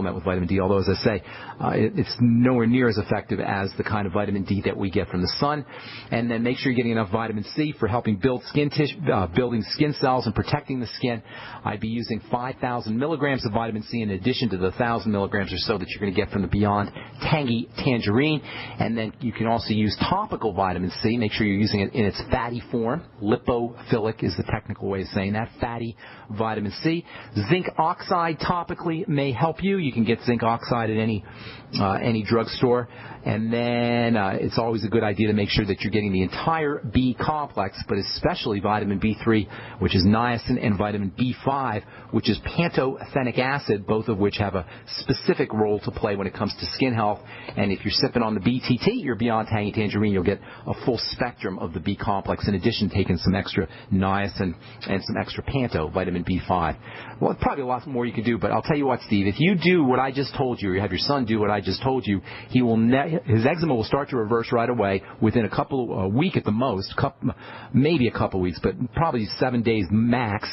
with vitamin D, although, as I say, it's nowhere near as effective as the kind of vitamin D that we get from the sun. And then make sure you're getting enough vitamin C for helping build skin tissue, building skin cells and protecting the skin. I'd be using 5,000 milligrams of vitamin C in addition to the 1,000 milligrams or so that you're going to get from the Beyond Tangy Tangerine. And then you can also use topical vitamin C. Make sure you're using it in its fatty form. Lipophilic is the technical way of saying that, fatty vitamin C. Zinc oxide topically may help you. You can get zinc oxide at any drugstore. And then it's always a good idea to make sure that you're getting the entire B complex, but especially vitamin B3, which is niacin, and vitamin B5, which is pantothenic acid, both of which have a specific role to play when it comes to skin health. And if you're sipping on the BTT, your Beyond Tangy Tangerine, you'll get a full spectrum of the B complex, in addition to taking some extra niacin and some extra panto, vitamin B5. Well, probably a lot more you could do, but I'll tell you what, Steve, if you do what I just told you, or you have your son do what I just told you, he will his eczema will start to reverse right away within a week at the most, maybe a couple weeks, but probably 7 days max.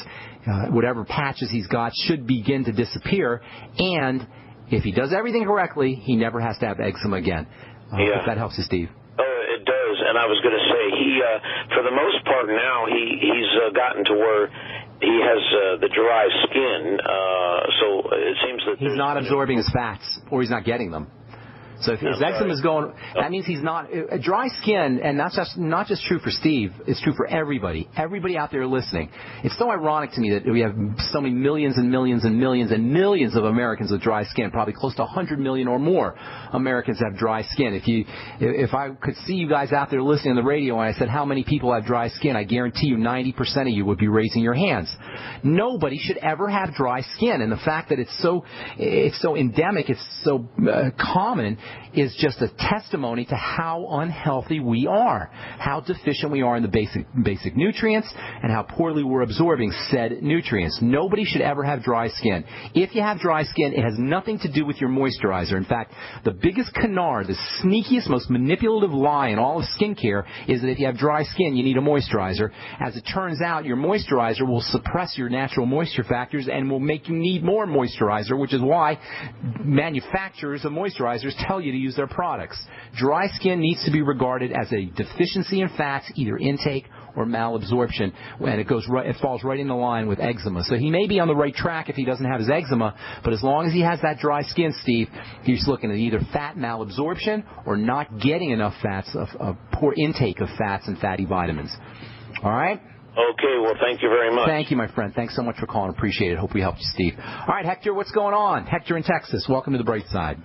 Whatever patches he's got should begin to disappear, and if he does everything correctly, he never has to have eczema again. If that helps you, Steve. It does, and I was going to say, he, for the most part now, he's gotten to where he has the dry skin, so it seems that he's not absorbing his fats, or he's not getting them. So if his eczema is going, that means he's not dry skin, and that's not just true for Steve. It's true for everybody. Everybody out there listening. It's so ironic to me that we have so many millions and millions and millions and millions of Americans with dry skin. Probably close to 100 million or more Americans have dry skin. If I could see you guys out there listening on the radio, and I said how many people have dry skin, I guarantee you 90% of you would be raising your hands. Nobody should ever have dry skin, and the fact that it's so endemic, it's so common, is just a testimony to how unhealthy we are, how deficient we are in the basic nutrients, and how poorly we're absorbing said nutrients. Nobody should ever have dry skin. If you have dry skin, it has nothing to do with your moisturizer. In fact, the biggest canard, the sneakiest, most manipulative lie in all of skincare is that if you have dry skin, you need a moisturizer. As it turns out, your moisturizer will suppress your natural moisture factors and will make you need more moisturizer, which is why manufacturers of moisturizers tell you to use their products. Dry skin needs to be regarded as a deficiency in fats, either intake or malabsorption, and it falls right in the line with eczema. So he may be on the right track if he doesn't have his eczema, but as long as he has that dry skin, Steve, he's looking at either fat malabsorption or not getting enough fats, of poor intake of fats and fatty vitamins. All right? Okay, well, thank you very much. Thank you, my friend. Thanks so much for calling. Appreciate it. Hope we helped you, Steve. All right, Hector, what's going on? Hector in Texas. Welcome to the Brightside.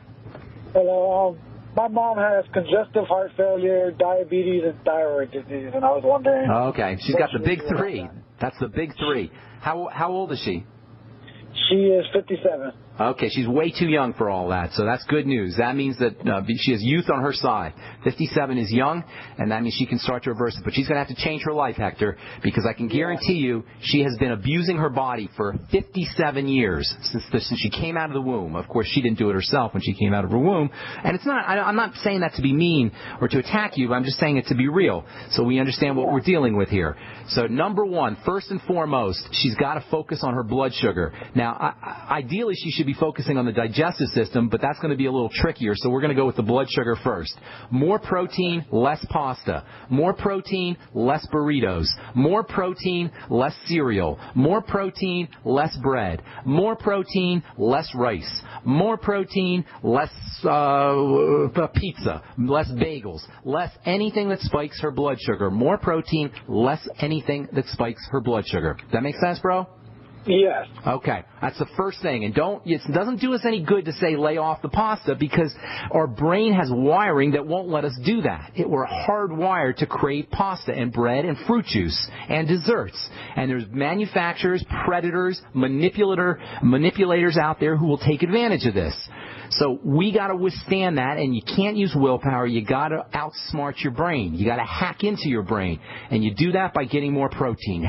Hello. My mom has congestive heart failure, diabetes, and thyroid disease, and I was wondering... Okay, she's got the big three. That's the big three. How old is she? She is 57. Okay, she's way too young for all that, so that's good news. That means that she has youth on her side. 57 is young, and that means she can start to reverse it. But she's going to have to change her life, Hector, because I can guarantee you she has been abusing her body for 57 years since she came out of the womb. Of course, she didn't do it herself when she came out of her womb. And it's not. I'm not saying that to be mean or to attack you, but I'm just saying it to be real, so we understand what we're dealing with here. So number one, first and foremost, she's got to focus on her blood sugar. Now, ideally, she should be focusing on the digestive system, but that's going to be a little trickier, so we're going to go with the blood sugar first. More protein, less pasta. More protein, less burritos. More protein, less cereal. More protein, less bread. More protein, less rice. More protein, less pizza. Less bagels. Less anything that spikes her blood sugar. More protein, less anything that spikes her blood sugar. Does that make sense, bro? Yes. Okay, that's the first thing. And it doesn't do us any good to say lay off the pasta, because our brain has wiring that won't let us do that. We're hardwired to crave pasta and bread and fruit juice and desserts. And there's manufacturers, predators, manipulators out there who will take advantage of this. So we got to withstand that, and you can't use willpower. You got to outsmart your brain. You got to hack into your brain, and you do that by getting more protein.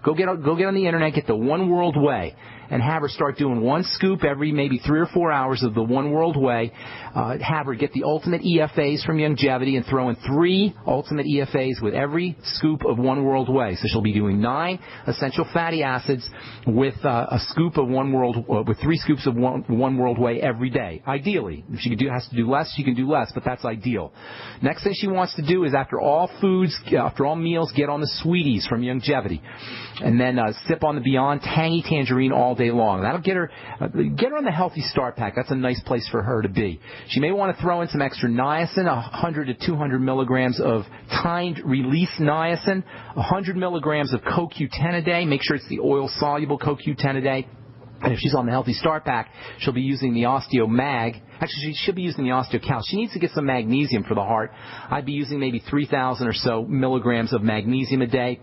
Go get on the internet, get the One World Way, and have her start doing one scoop every maybe 3 or 4 hours of the One World Way. Have her get the ultimate EFAs from Youngevity and throw in 3 ultimate EFAs with every scoop of One World Way. So she'll be doing 9 essential fatty acids with a scoop of with 3 scoops of One World Way every day. Ideally, if she has to do less, she can do less, but that's ideal. Next thing she wants to do is after all meals, get on the Sweeties from Youngevity, and then sip on the Beyond Tangy Tangerine all day long. That'll get her on the Healthy Start Pack. That's a nice place for her to be. She may want to throw in some extra niacin, 100 to 200 milligrams of timed release niacin, 100 milligrams of CoQ10 a day. Make sure it's the oil-soluble CoQ10 a day. And if she's on the Healthy Start Pack, she'll be using the OsteoMag. Actually, she should be using the OsteoCal. She needs to get some magnesium for the heart. I'd be using maybe 3,000 or so milligrams of magnesium a day.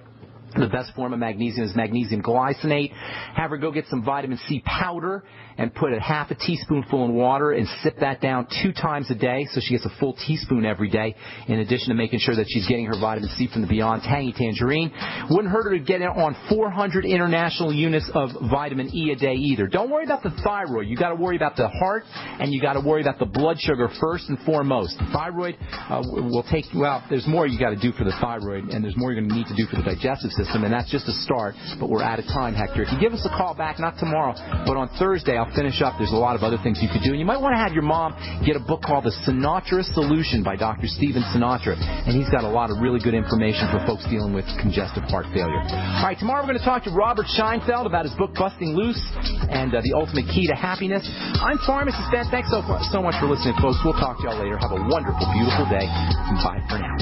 The best form of magnesium is magnesium glycinate. Have her go get some vitamin C powder and put a half a teaspoonful in water and sip that down 2 times a day, so she gets a full teaspoon every day, in addition to making sure that she's getting her vitamin C from the Beyond Tangy Tangerine. Wouldn't hurt her to get on 400 international units of vitamin E a day either. Don't worry about the thyroid. You got to worry about the heart, and you got to worry about the blood sugar first and foremost. The thyroid will take, there's more you got to do for the thyroid, and there's more you're going to need to do for the digestive system, and that's just a start, but we're out of time, Hector. If you give us a call back, not tomorrow, but on Thursday, I'll finish up. There's a lot of other things you could do. And you might want to have your mom get a book called The Sinatra Solution by Dr. Stephen Sinatra, and he's got a lot of really good information for folks dealing with congestive heart failure. All right, tomorrow we're going to talk to Robert Scheinfeld about his book Busting Loose and the Ultimate Key to Happiness. I'm Pharmacist Ben. Thanks so much for listening, folks. We'll talk to y'all later. Have a wonderful, beautiful day. Bye for now.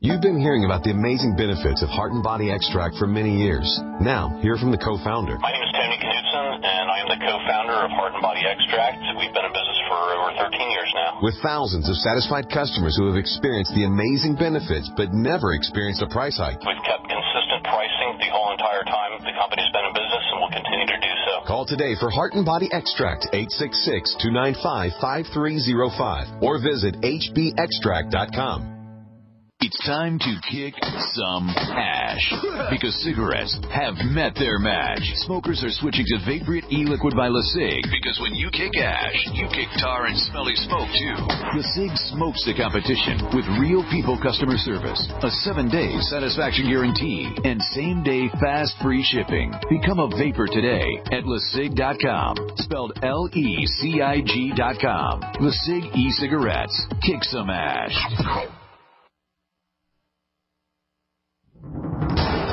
You've been hearing about the amazing benefits of Heart and Body Extract for many years. Now, hear from the co-founder. My name is Tony Knudsen, and I am the co-founder of Heart and Body Extract. We've been in business for over 13 years now. With thousands of satisfied customers who have experienced the amazing benefits but never experienced a price hike. We've kept consistent pricing the whole entire time the company's been in business, and will continue to do so. Call today for Heart and Body Extract, 866-295-5305, or visit hbextract.com. It's time to kick some ash, because cigarettes have met their match. Smokers are switching to Vaporite e-liquid by LeSig, because when you kick ash, you kick tar and smelly smoke too. LeSig smokes the competition with real people customer service, a 7-day satisfaction guarantee, and same-day fast free shipping. Become a vapor today at LeSig.com, spelled LECIG.com. LeSig e-cigarettes. Kick some ash.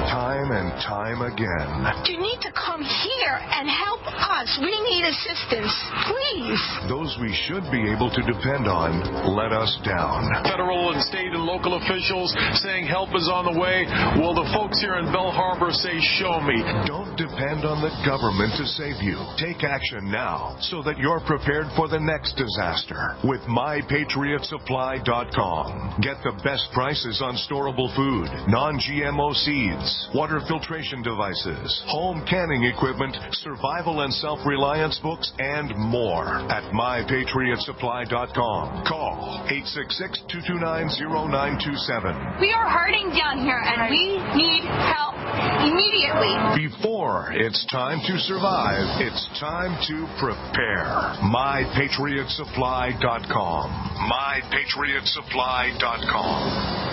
Time and time again. You need to come here and help us. We need assistance, please. Those we should be able to depend on let us down. Federal and state and local officials saying help is on the way. Well, the folks here in Bell Harbor say, show me. Don't depend on the government to save you. Take action now so that you're prepared for the next disaster with MyPatriotSupply.com. Get the best prices on storable food, non-GMO seeds, water filtration devices, home canning equipment, survival and self-reliance books, and more at MyPatriotSupply.com. Call 866-229-0927. We are hurting down here, and we need help immediately. Before it's time to survive, it's time to prepare. MyPatriotSupply.com. MyPatriotSupply.com.